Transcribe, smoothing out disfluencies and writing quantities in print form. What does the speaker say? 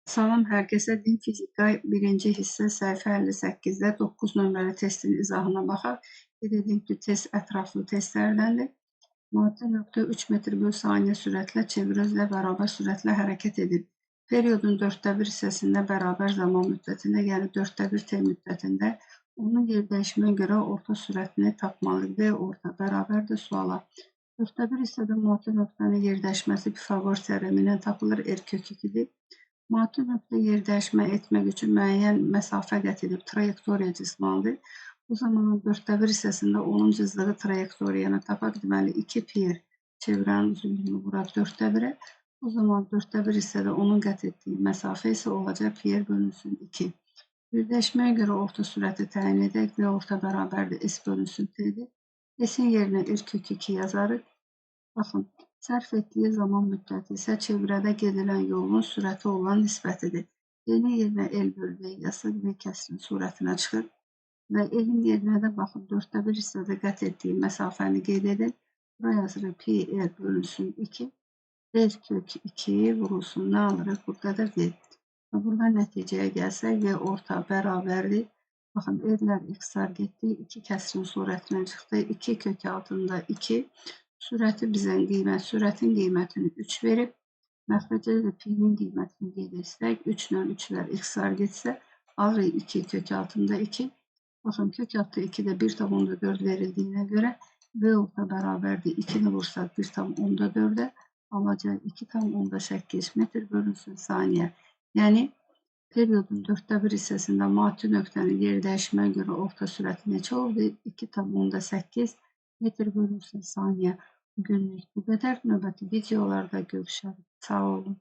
Salam hər kəsə. Din fizika 1-ci hissə səhifə 58-də 9 nömrəli testin izahına baxaq. Qeyd edim ki, test ətraflı testlərdəndir. Maddə nöqtə 3 metr bölü saniyə sürətlə çevir özlə bərabər sürətlə hərəkət edib. Periodun 1/4 hissəsində bərabər zaman müddətində, yəni 1/4 t müddətində onun yerdəyişimə görə orta sürətini tapmalıyıq. V orta bərabərdir suala. 1/4 hissədə maddə nöqtənin yerdəyişməsi Pifaqor teoremi ilə tapılır. R kök 2-dir. Maddi nöqtə yerdəyişmə etmək üçün müəyyən məsafə qət edib trayektoriya cızmalıdır. Bu zamanın 1/4 hissəsində onun cızdığı trayektoriyanı tapaq. Deməli, 2 pi çevrənin uzunluğunu vuraq 1/4-ə. O zaman 1/4 hissədə onun qət etdiyi məsafə isə olacaq pi bölünsün 2. Yerdəyişməyə görə orta sürəti təyin edək. V orta bərabərdir S bölünsün T'dir. S-in yerinə R kök 2 yazarıq. Baxın, sərf etdiyi zaman müddəti isə çevrədə gedilən yolun sürəti olan nisbətidir. N-in yerinə L bölü V yazsaq, V kəsrin surətinə çıxır. Və L-in yerinə də baxın, 1/4 hissədə qət etdiyi məsafəni qeyd edin. Bura yazırıq pi R bölünsün 2. R kök 2 vurulsun, nə alırıq? Buradadır V. Burada nəticəyə gəlsək, V orta bərabərdir. Baxın, R-lər ixtisar getdi, 2 kəsrin surətinə çıxdı. 2 kök altında 2. Sürətin qiymətini 3 verib. Məxrəcə də pi-nin qiymətini qeyd etsək, 3 ilə 3-lər ixtisar getsə, alırıq 2 kök altında 2. Baxın, kök altı 2-də 1/4 verildiyinə görə V orta bərabərdir. 2-ni vursaq 1/4-ə, alacaq 2/8 metr bölünsün saniyə. Yəni, periodun 1/4 hissəsində maddi nöqtənin yerdəyişimə görə orta sürəti neçə oldu? 2/8 metr bölünsün saniyə. Bugünlük bu qədər. Növbəti videolarda görüşərik. Sağ olun.